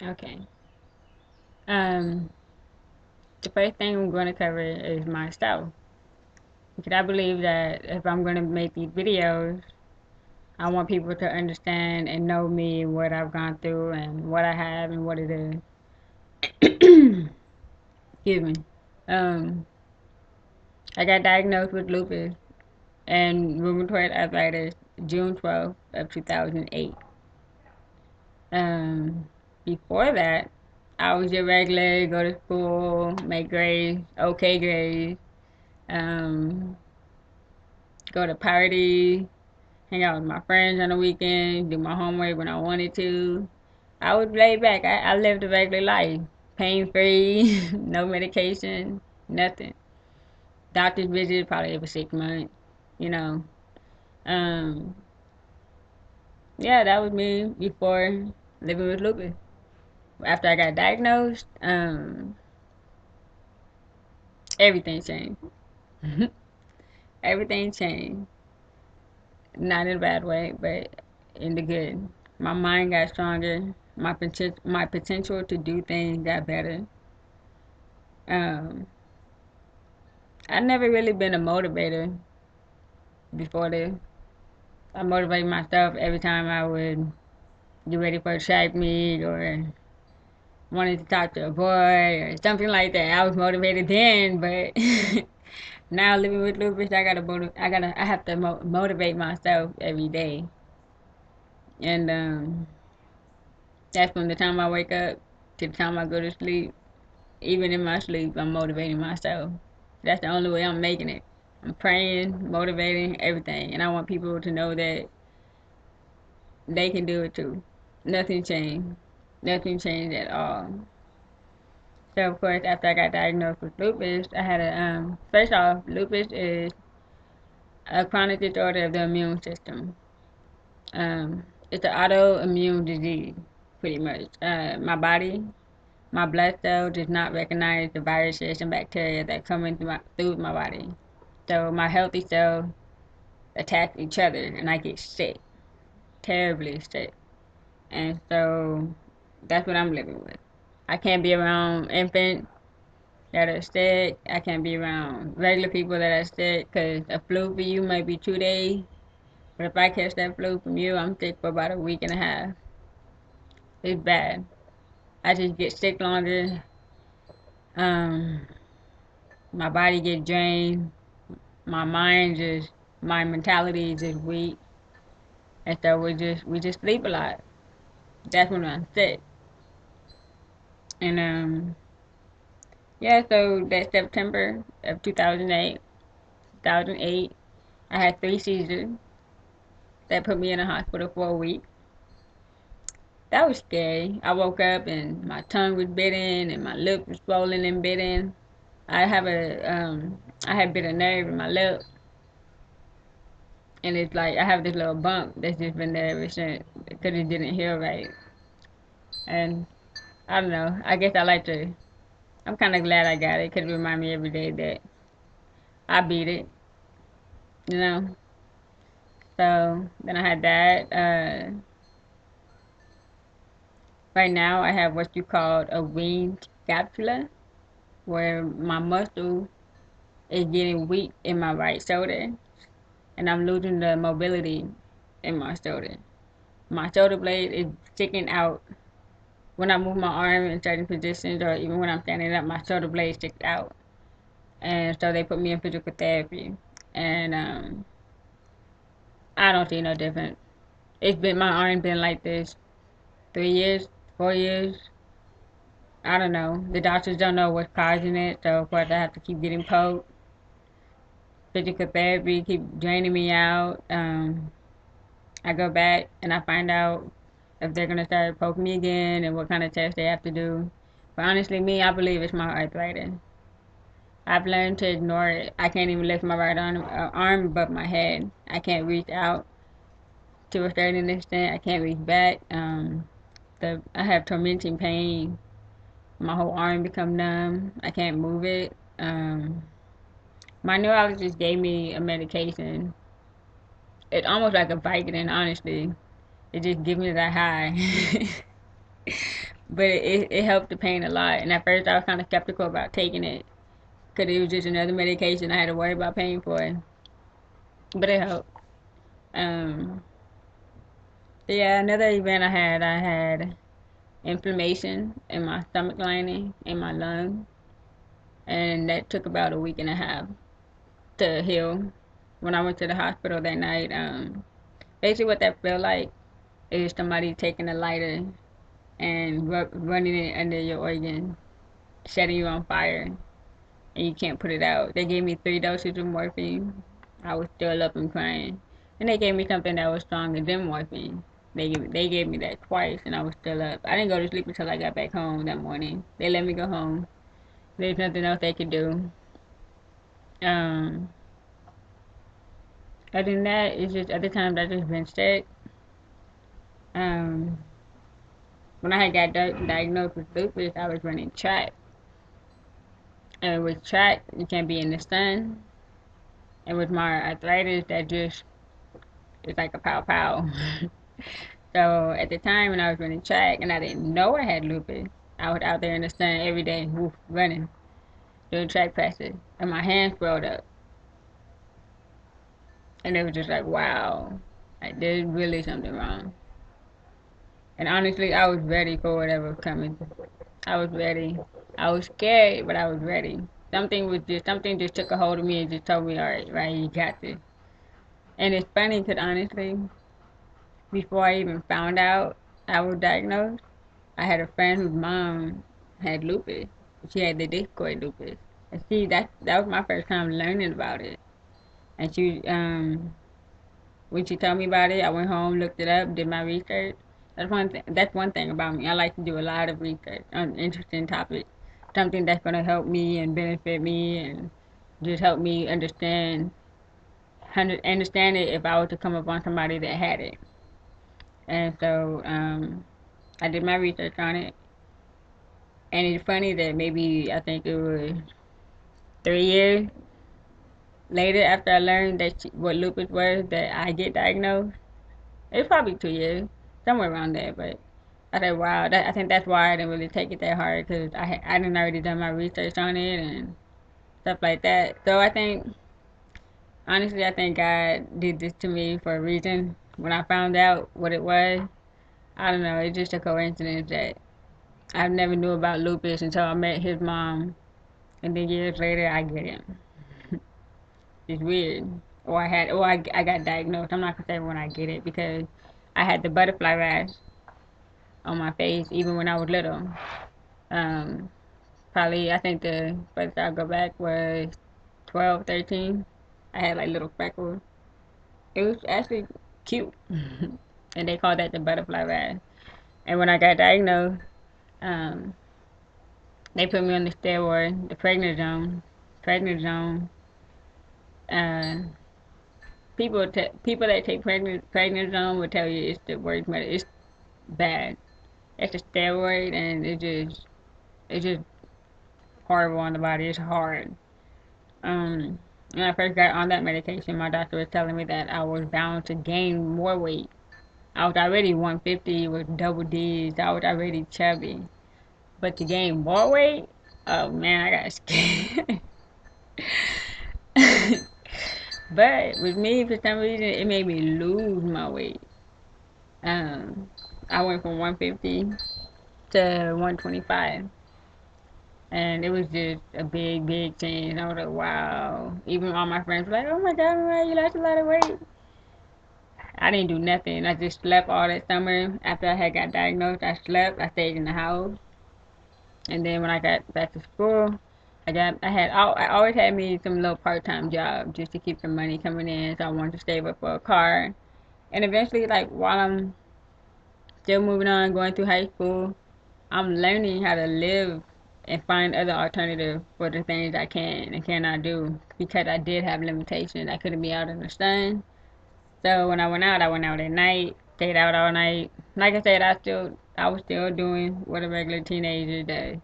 Okay. Um, the first thing I'm going to cover is myself. Because I believe that if I'm going to make these videos, I want people to understand and know me, what I've gone through, and what I have and what it is. Excuse me. Um, I got diagnosed with lupus and rheumatoid arthritis June 12th of 2008. Um, Before that, I was your regular, go to school, make grades, okay grades, um, go to parties, hang out with my friends on the weekend, do my homework when I wanted to. I was laid back. I lived a regular life, pain free, no medication, nothing. Doctor's visit probably every 6 months, you know. Um, yeah, that was me before living with lupus. After I got diagnosed, everything changed. Everything changed. Not in a bad way, but in the good. My mind got stronger. My potential to do things got better. Um, I never really been a motivator before this. I motivate myself every time I would get ready for a track meet or wanted to talk to a boy or something like that. I was motivated then, but now living with lupus, I have to motivate myself every day. And that's from the time I wake up to the time I go to sleep. Even in my sleep, I'm motivating myself. That's the only way I'm making it. I'm praying, motivating, everything. And I want people to know that they can do it too. Nothing changed. Nothing changed at all. So of course, after I got diagnosed with lupus, I had a first off, lupus is a chronic disorder of the immune system. It's an autoimmune disease, pretty much. My blood cell does not recognize the viruses and bacteria that come in through my body. So my healthy cells attack each other, and I get sick, terribly sick. And so that's what I'm living with. I can't be around infants that are sick. I can't be around regular people that are sick because a flu for you might be 2 days. But if I catch that flu from you, I'm sick for about a week and a half. It's bad. I just get sick longer. Um, my body get drained. My mentality is just weak. And so we just sleep a lot. That's when I'm sick. And yeah, so that September of 2008, I had 3 seizures that put me in a hospital for a week. That was scary. I woke up and my tongue was bitten and my lip was swollen and bitten. I have I had bit a nerve in my lip, and it's like I have this little bump that's just been there ever since because it didn't heal right. And I don't know. I guess I like to. I'm kind of glad I got it because it reminds me every day that I beat it. You know. So then I had that. Right now I have what you call a winged scapula, where my muscle is getting weak in my right shoulder, and I'm losing the mobility in my shoulder. My shoulder blade is sticking out. When I move my arm in certain positions, or even when I'm standing up, my shoulder blade sticks out. And so they put me in physical therapy. And I don't see no difference. My arm been like this 3 years, 4 years. I don't know. The doctors don't know what's causing it, so of course I have to keep getting poked. Physical therapy keep draining me out. I go back and I find out if they're gonna start poking me again and what kind of test they have to do. But honestly, I believe it's my arthritis. I've learned to ignore it. I can't even lift my right arm above my head. I can't reach out to a certain extent. I can't reach back. I have tormenting pain. My whole arm become numb. I can't move it. My neurologist gave me a medication. It's almost like a Vicodin, honestly. It just gives me that high. but it helped the pain a lot. And at first, I was kind of skeptical about taking it because it was just another medication I had to worry about paying for. But it helped. Um, yeah, another event I had inflammation in my stomach lining in my lung, and that took about a week and a half to heal. When I went to the hospital that night, basically what that felt like is somebody taking a lighter and running it under your organ, setting you on fire, and you can't put it out. They gave me 3 doses of morphine. I was still up and crying, and they gave me something that was stronger than morphine. They gave me that twice, and I was still up. I didn't go to sleep until I got back home that morning. They let me go home. There's nothing else they could do. Um, Other than that, it's just other times I just been sick. Um, when I had got diagnosed with lupus, I was running track. And with track, you can't be in the sun. And with my arthritis, that just is like a pow pow. So at the time when I was running track and I didn't know I had lupus, I was out there in the sun every day, woof, running, doing track passes, and my hands swelled up. And it was just like, wow, like there's really something wrong. And honestly, I was ready for whatever was coming. I was ready. I was scared, but I was ready. Something just took a hold of me and just told me, all right, right, you got this. And it's funny because honestly, before I even found out I was diagnosed, I had a friend whose mom had lupus. She had the discoid lupus. And see, that was my first time learning about it. And when she told me about it, I went home, looked it up, did my research. That's one thing about me. I like to do a lot of research on interesting topics, something that's gonna help me and benefit me, and just help me understand it if I were to come upon somebody that had it. And so I did my research on it, and it's funny that maybe I think it was 3 years later after I learned what lupus was that I get diagnosed. It's probably 2 years, somewhere around there. But I said, wow, I think that's why I didn't really take it that hard because I didn't already done my research on it and stuff like that. So honestly, I think God did this to me for a reason. When I found out what it was, I don't know, it's just a coincidence that I never knew about lupus until I met his mom, and then years later I get it. It's weird. I got diagnosed. I'm not gonna say when I get it because I had the butterfly rash on my face even when I was little. Um, Probably I think the first I go back was 12, 13. I had like little freckles. It was actually cute, and they called that the butterfly rash. And when I got diagnosed, um, they put me on the steroid, the prednisone. Prednisone. Uh, people that take prednisone will tell you it's the worst medicine. It's bad. It's a steroid, and it's just horrible on the body. It's hard. When I first got on that medication, my doctor was telling me that I was bound to gain more weight. I was already 150 with double D's. I was already chubby, but to gain more weight, oh man, I got scared. But with me, for some reason, it made me lose my weight. Um, I went from 150 to 125. And it was just a big, big change. I was like, wow. Even all my friends were like, oh my God, man, you lost a lot of weight. I didn't do nothing. I just slept all that summer. After I had got diagnosed, I slept. I stayed in the house. And then when I got back to school, I always had me some little part-time job just to keep the money coming in. So I wanted to save up for a car. And eventually, like while I'm still moving on, going through high school, I'm learning how to live and find other alternatives for the things I can and cannot do because I did have limitations. I couldn't be out in the sun. So when I went out at night, stayed out all night. Like I said, I was still doing what a regular teenager does,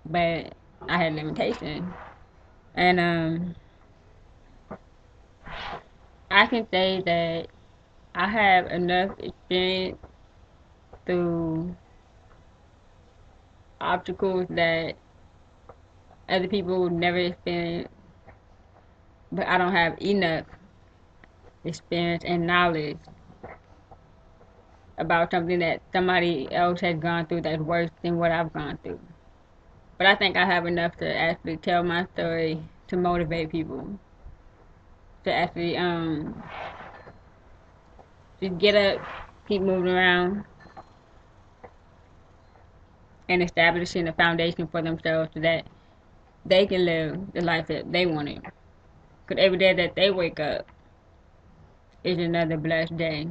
but I had limitations. And I can say that I have enough experience through obstacles that other people never experience, but I don't have enough experience and knowledge about something that somebody else has gone through that's worse than what I've gone through. But I think I have enough to actually tell my story to motivate people to actually just get up, keep moving around, and establishing a foundation for themselves so that they can live the life that they wanted. Because every day that they wake up is another blessed day.